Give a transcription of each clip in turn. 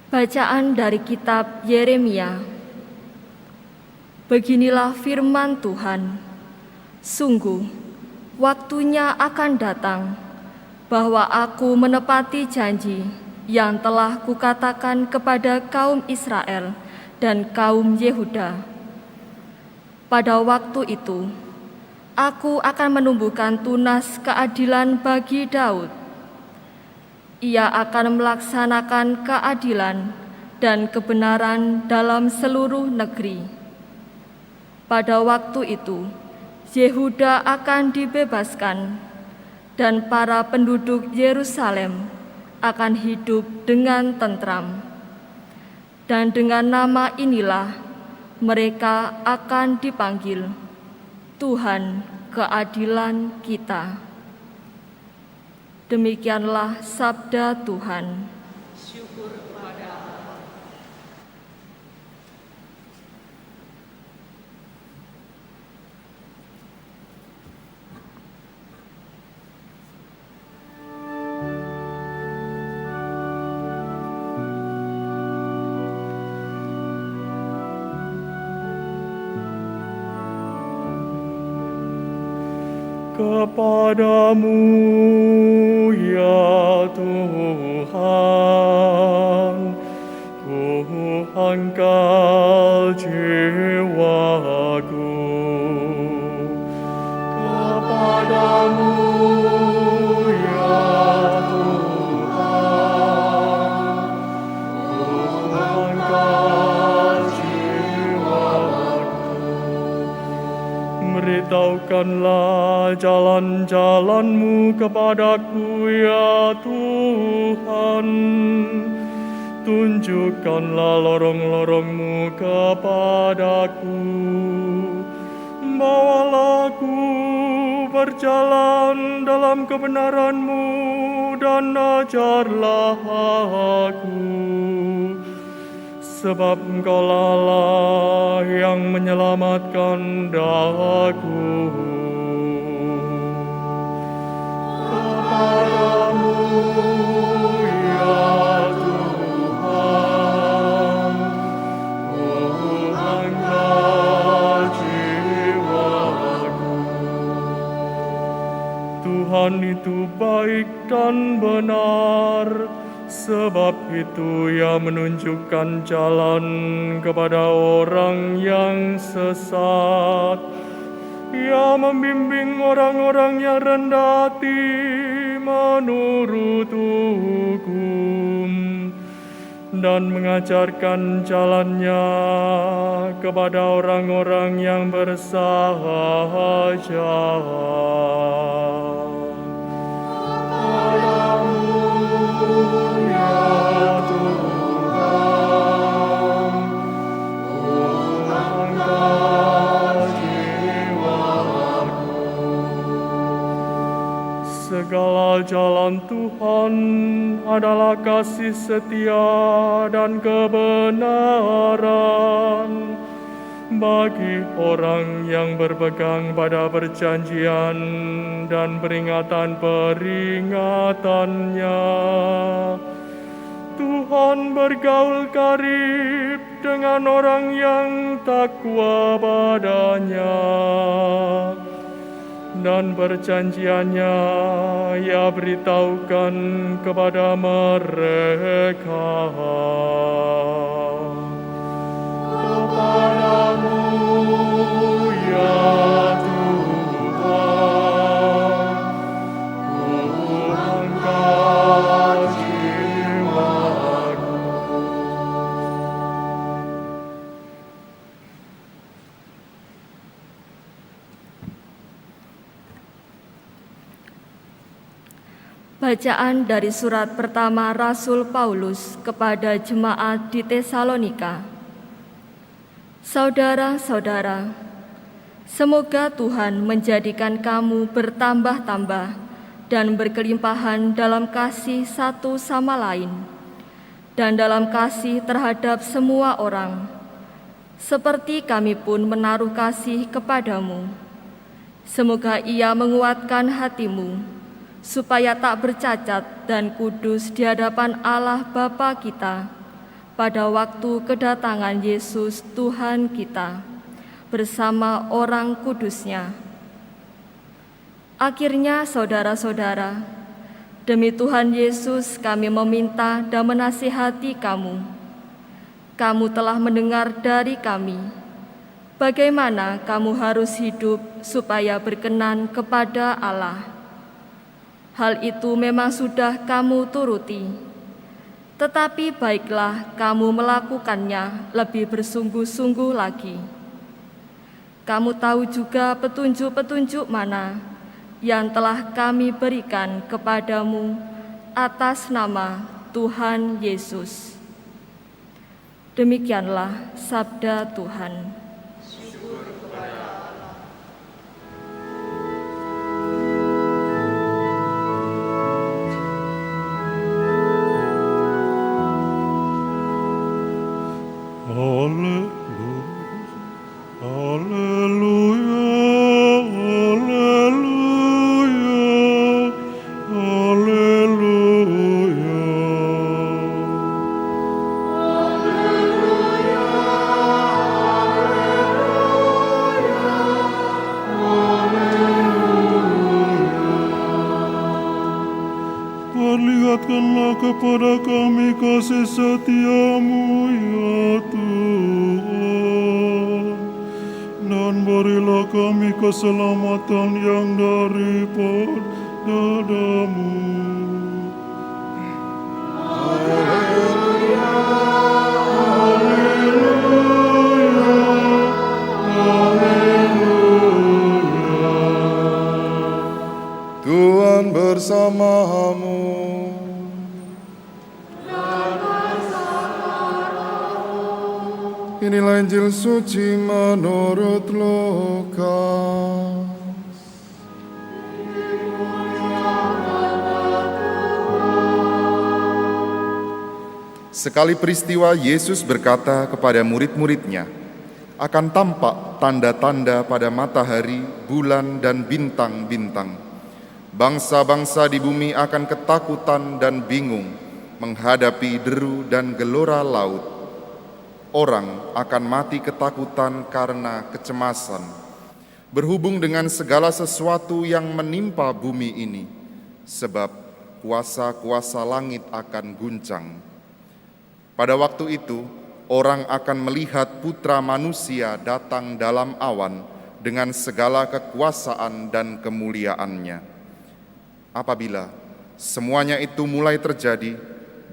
Bacaan dari kitab Yeremia. Beginilah firman Tuhan. Sungguh, waktunya akan datang bahwa aku menepati janji yang telah kukatakan kepada kaum Israel dan kaum Yehuda. Pada waktu itu, aku akan menumbuhkan tunas keadilan bagi Daud. Ia akan melaksanakan keadilan dan kebenaran dalam seluruh negeri. Pada waktu itu, Yehuda akan dibebaskan, dan para penduduk Yerusalem akan hidup dengan tentram. Dan dengan nama inilah mereka akan dipanggil Tuhan Keadilan Kita. Demikianlah sabda Tuhan. Syukur pada Allah. Kepadamu ya Tuhan, ku angkat jiwaku. Kepadamu ya Tuhan, ku angkat jiwaku. Beritahukanlah jalan-jalan-Mu kepadaku ya Tuhan. Tunjukkanlah lorong-lorong-Mu kepadaku. Bawalah aku berjalan dalam kebenaran-Mu dan ajarlah aku. Sebab Engkaulah Allah yang menyelamatkan daku. Kepadamu ya Tuhan, ku angkat jiwaku. Tuhan itu baik dan benar, sebab itu Ia menunjukkan jalan kepada orang yang sesat. Ia membimbing orang-orang yang rendah hati menurut hukum dan mengajarkan jalannya kepada orang-orang yang bersahaja. Segala jalan Tuhan adalah kasih setia dan kebenaran bagi orang yang berpegang pada perjanjian dan peringatan-peringatannya. Tuhan bergaul karib dengan orang yang takwa padanya, dan perjanjiannya Ia beritahukan kepada mereka. Kepadamu ya Tuhan, ku angkat jiwaku. Bacaan dari surat pertama Rasul Paulus kepada jemaat di Tesalonika. Saudara-saudara, semoga Tuhan menjadikan kamu bertambah-tambah dan berkelimpahan dalam kasih satu sama lain, dan dalam kasih terhadap semua orang, seperti kami pun menaruh kasih kepadamu. Semoga Ia menguatkan hatimu, supaya tak bercacat dan kudus di hadapan Allah Bapa kita pada waktu kedatangan Yesus Tuhan kita bersama orang kudusnya. Akhirnya saudara-saudara, demi Tuhan Yesus kami meminta dan menasihati kamu. Kamu telah mendengar dari kami bagaimana kamu harus hidup supaya berkenan kepada Allah. Hal itu memang sudah kamu turuti. Tetapi baiklah kamu melakukannya lebih bersungguh-sungguh lagi. Kamu tahu juga petunjuk-petunjuk mana yang telah kami berikan kepadamu atas nama Tuhan Yesus. Demikianlah sabda Tuhan. Perlihatkanlah kepada kami kasih setiamu, ya Tuhan, dan berilah kami keselamatan yang daripadamu. Tuhan bersamamu. Inilah Injil suci menurut Lukas. Sekali peristiwa Yesus berkata kepada murid-muridnya, akan tampak tanda-tanda pada matahari, bulan, dan bintang-bintang. Bangsa-bangsa di bumi akan ketakutan dan bingung menghadapi deru dan gelora laut. Orang akan mati ketakutan karena kecemasan, berhubung dengan segala sesuatu yang menimpa bumi ini, sebab kuasa-kuasa langit akan guncang. Pada waktu itu, orang akan melihat Putra Manusia datang dalam awan dengan segala kekuasaan dan kemuliaannya. Apabila semuanya itu mulai terjadi,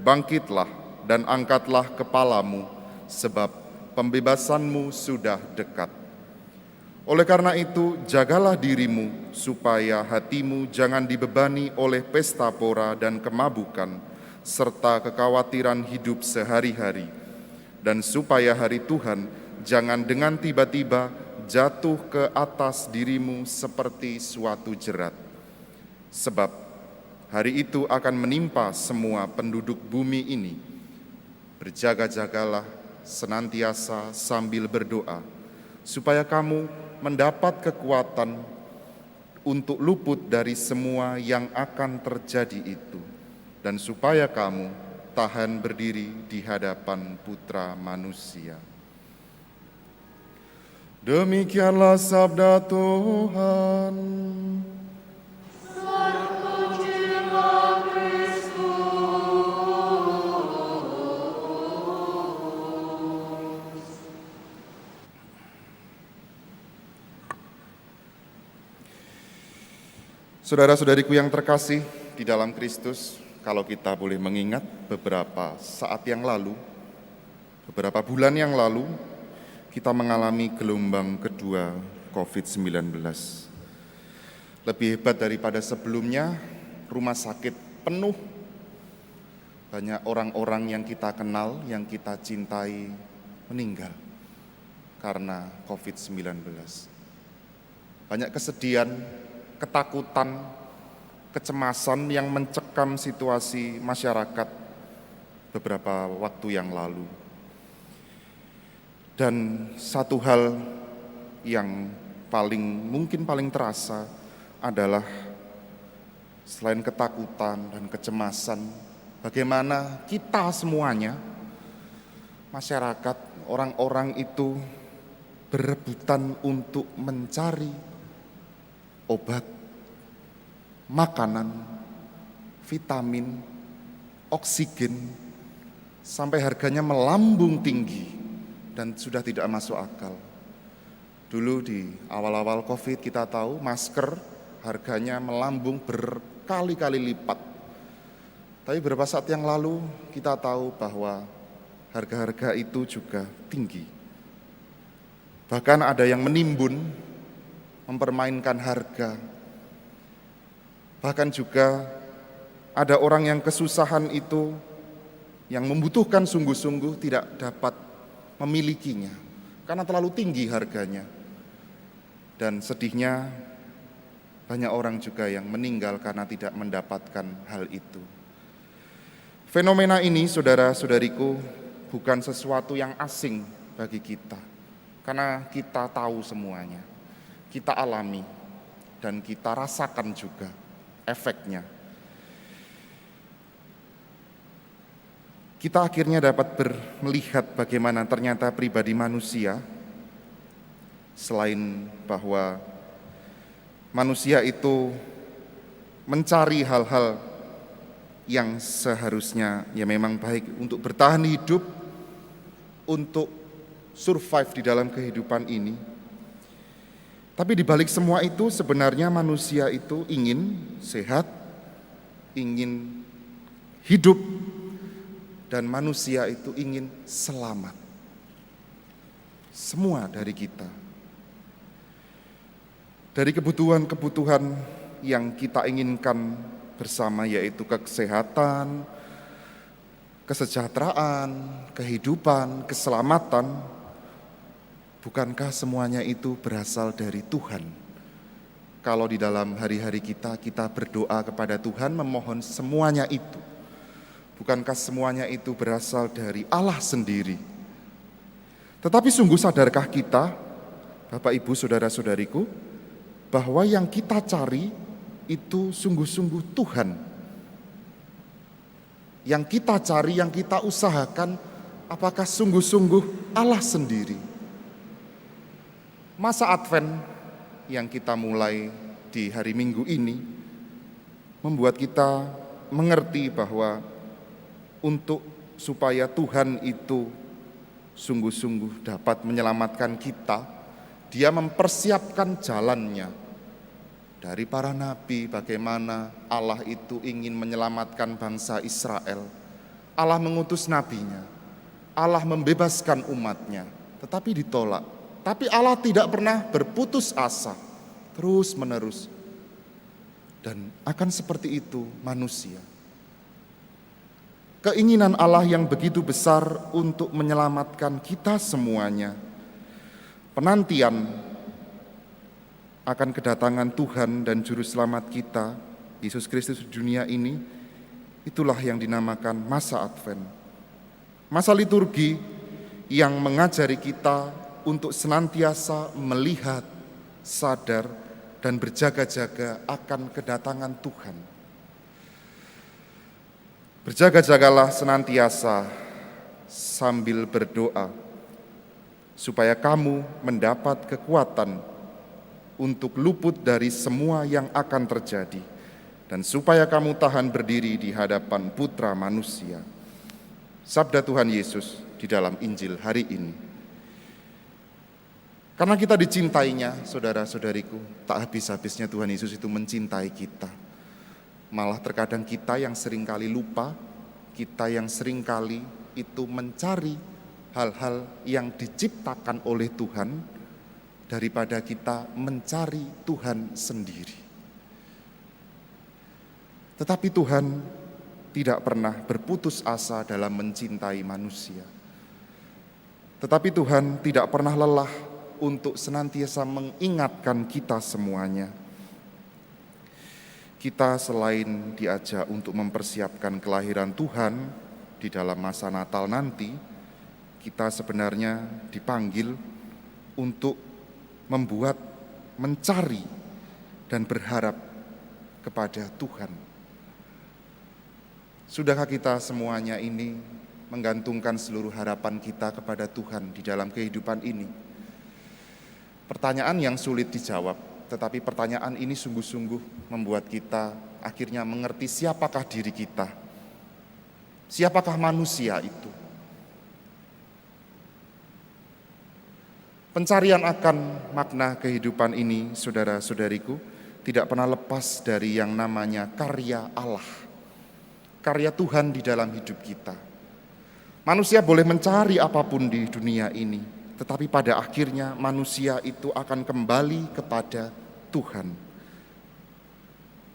bangkitlah dan angkatlah kepalamu, sebab pembebasanmu sudah dekat. Oleh karena itu, jagalah dirimu supaya hatimu jangan dibebani oleh pesta pora dan kemabukan, serta kekhawatiran hidup sehari-hari, dan supaya hari Tuhan jangan dengan tiba-tiba jatuh ke atas dirimu seperti suatu jerat. Sebab hari itu akan menimpa semua penduduk bumi ini. Berjaga-jagalah senantiasa sambil berdoa, supaya kamu mendapat kekuatan untuk luput dari semua yang akan terjadi itu, dan supaya kamu tahan berdiri di hadapan Putra Manusia. Demikianlah sabda Tuhan. Saudara-saudariku yang terkasih di dalam Kristus, kalau kita boleh mengingat beberapa saat yang lalu, beberapa bulan yang lalu, kita mengalami gelombang kedua COVID-19. Lebih hebat daripada sebelumnya, rumah sakit penuh. Banyak orang-orang yang kita kenal, yang kita cintai meninggal karena COVID-19. Banyak kesedihan, ketakutan, kecemasan yang mencekam situasi masyarakat beberapa waktu yang lalu. Dan satu hal yang mungkin paling terasa adalah selain ketakutan dan kecemasan, bagaimana kita semuanya masyarakat, orang-orang itu berebutan untuk mencari obat, makanan, vitamin, oksigen, sampai harganya melambung tinggi dan sudah tidak masuk akal. Dulu di awal-awal COVID kita tahu masker harganya melambung berkali-kali lipat. Tapi beberapa saat yang lalu kita tahu bahwa harga-harga itu juga tinggi. Bahkan ada yang menimbun, mempermainkan harga. Bahkan juga ada orang yang kesusahan itu, yang membutuhkan sungguh-sungguh tidak dapat memilikinya karena terlalu tinggi harganya. Dan sedihnya banyak orang juga yang meninggal karena tidak mendapatkan hal itu. Fenomena ini, saudara-saudariku, bukan sesuatu yang asing bagi kita. Karena kita tahu semuanya, kita alami, dan kita rasakan juga efeknya. Kita akhirnya dapat melihat bagaimana ternyata pribadi manusia, selain bahwa manusia itu mencari hal-hal yang seharusnya ya memang baik untuk bertahan hidup, untuk survive di dalam kehidupan ini. Tapi di balik semua itu sebenarnya manusia itu ingin sehat, ingin hidup, dan manusia itu ingin selamat. Semua dari kita. Dari kebutuhan-kebutuhan yang kita inginkan bersama, yaitu kesehatan, kesejahteraan, kehidupan, keselamatan. Bukankah semuanya itu berasal dari Tuhan? Kalau di dalam hari-hari kita berdoa kepada Tuhan memohon semuanya itu, bukankah semuanya itu berasal dari Allah sendiri? Tetapi sungguh sadarkah kita, Bapak Ibu saudara-saudariku, bahwa yang kita cari itu sungguh-sungguh Tuhan? Yang kita cari, yang kita usahakan, apakah sungguh-sungguh Allah sendiri? Masa Advent yang kita mulai di hari Minggu ini membuat kita mengerti bahwa untuk supaya Tuhan itu sungguh-sungguh dapat menyelamatkan kita, Dia mempersiapkan jalannya. Dari para nabi, bagaimana Allah itu ingin menyelamatkan bangsa Israel. Allah mengutus nabinya, Allah membebaskan umatnya, tetapi ditolak. Tapi Allah tidak pernah berputus asa, terus menerus. Dan akan seperti itu manusia. Keinginan Allah yang begitu besar untuk menyelamatkan kita semuanya. Penantian akan kedatangan Tuhan dan Juru Selamat kita, Yesus Kristus di dunia ini, itulah yang dinamakan masa Advent. Masa liturgi yang mengajari kita untuk senantiasa melihat, sadar, dan berjaga-jaga akan kedatangan Tuhan. Berjaga-jagalah senantiasa sambil berdoa, supaya kamu mendapat kekuatan untuk luput dari semua yang akan terjadi, dan supaya kamu tahan berdiri di hadapan Putra Manusia. Sabda Tuhan Yesus di dalam Injil hari ini. Karena kita dicintainya, saudara-saudariku, tak habis-habisnya Tuhan Yesus itu mencintai kita. Malah terkadang kita yang seringkali lupa, kita yang seringkali itu mencari hal-hal yang diciptakan oleh Tuhan, daripada kita mencari Tuhan sendiri. Tetapi Tuhan tidak pernah berputus asa dalam mencintai manusia. Tetapi Tuhan tidak pernah lelah untuk senantiasa mengingatkan kita semuanya. Kita selain diajak untuk mempersiapkan kelahiran Tuhan di dalam masa Natal nanti, kita sebenarnya dipanggil untuk mencari dan berharap kepada Tuhan. Sudahkah kita semuanya ini menggantungkan seluruh harapan kita kepada Tuhan di dalam kehidupan ini. Pertanyaan yang sulit dijawab, tetapi pertanyaan ini sungguh-sungguh membuat kita akhirnya mengerti siapakah diri kita, siapakah manusia itu. Pencarian akan makna kehidupan ini, saudara-saudariku, tidak pernah lepas dari yang namanya karya Allah, karya Tuhan di dalam hidup kita. Manusia boleh mencari apapun di dunia ini, tetapi pada akhirnya manusia itu akan kembali kepada Tuhan.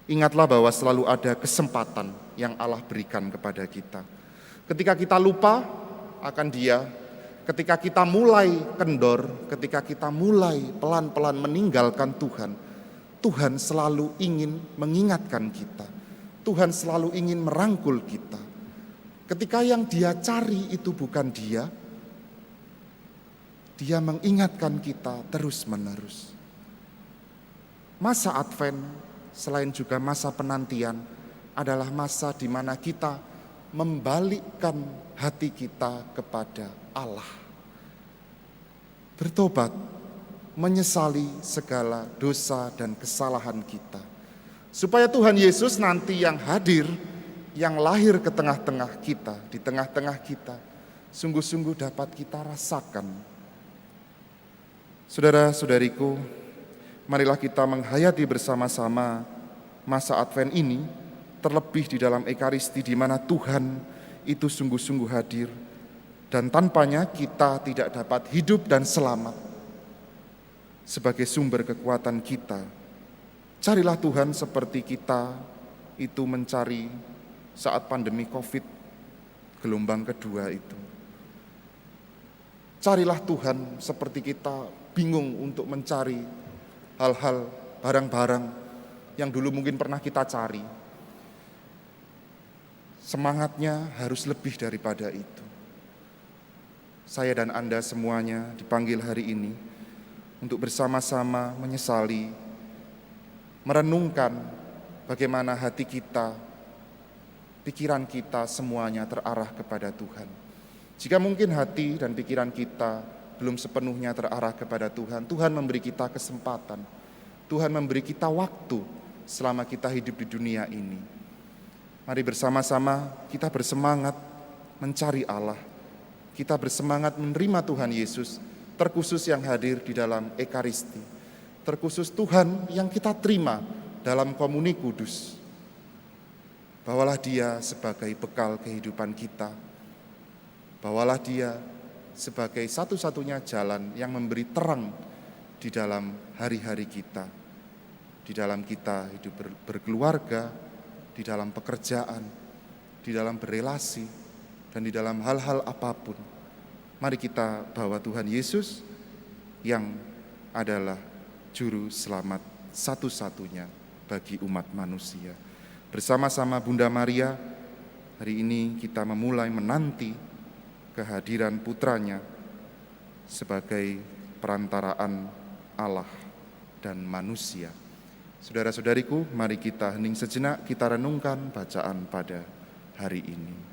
Ingatlah bahwa selalu ada kesempatan yang Allah berikan kepada kita. Ketika kita lupa akan Dia, ketika kita mulai kendor, ketika kita mulai pelan-pelan meninggalkan Tuhan, Tuhan selalu ingin mengingatkan kita. Tuhan selalu ingin merangkul kita. Ketika yang Dia cari itu bukan Dia, Dia mengingatkan kita terus-menerus. Masa Advent, selain juga masa penantian, adalah masa di mana kita membalikkan hati kita kepada Allah. Bertobat, menyesali segala dosa dan kesalahan kita. Supaya Tuhan Yesus nanti yang hadir, yang lahir ke tengah-tengah kita, di tengah-tengah kita, sungguh-sungguh dapat kita rasakan. Saudara-saudariku, marilah kita menghayati bersama-sama masa Advent ini, terlebih di dalam Ekaristi di mana Tuhan itu sungguh-sungguh hadir, dan tanpanya kita tidak dapat hidup dan selamat. Sebagai sumber kekuatan kita, carilah Tuhan seperti kita itu mencari saat pandemi COVID gelombang kedua itu. Carilah Tuhan seperti kita bingung untuk mencari hal-hal, barang-barang yang dulu mungkin pernah kita cari. Semangatnya harus lebih daripada itu. Saya dan Anda semuanya dipanggil hari ini untuk bersama-sama menyesali, merenungkan bagaimana hati kita, pikiran kita semuanya terarah kepada Tuhan. Jika mungkin hati dan pikiran kita belum sepenuhnya terarah kepada Tuhan, Tuhan memberi kita kesempatan, Tuhan memberi kita waktu selama kita hidup di dunia ini. Mari bersama-sama kita bersemangat mencari Allah, kita bersemangat menerima Tuhan Yesus, terkhusus yang hadir di dalam Ekaristi, terkhusus Tuhan yang kita terima dalam komuni kudus. Bawalah Dia sebagai bekal kehidupan kita. Bawalah Dia sebagai satu-satunya jalan yang memberi terang di dalam hari-hari kita. Di dalam kita hidup berkeluarga, di dalam pekerjaan, di dalam berelasi, dan di dalam hal-hal apapun. Mari kita bawa Tuhan Yesus yang adalah juru selamat satu-satunya bagi umat manusia. Bersama-sama Bunda Maria, hari ini kita memulai menanti kehadiran putranya sebagai perantaraan Allah dan manusia. Saudara-saudariku, mari kita hening sejenak, kita renungkan bacaan pada hari ini.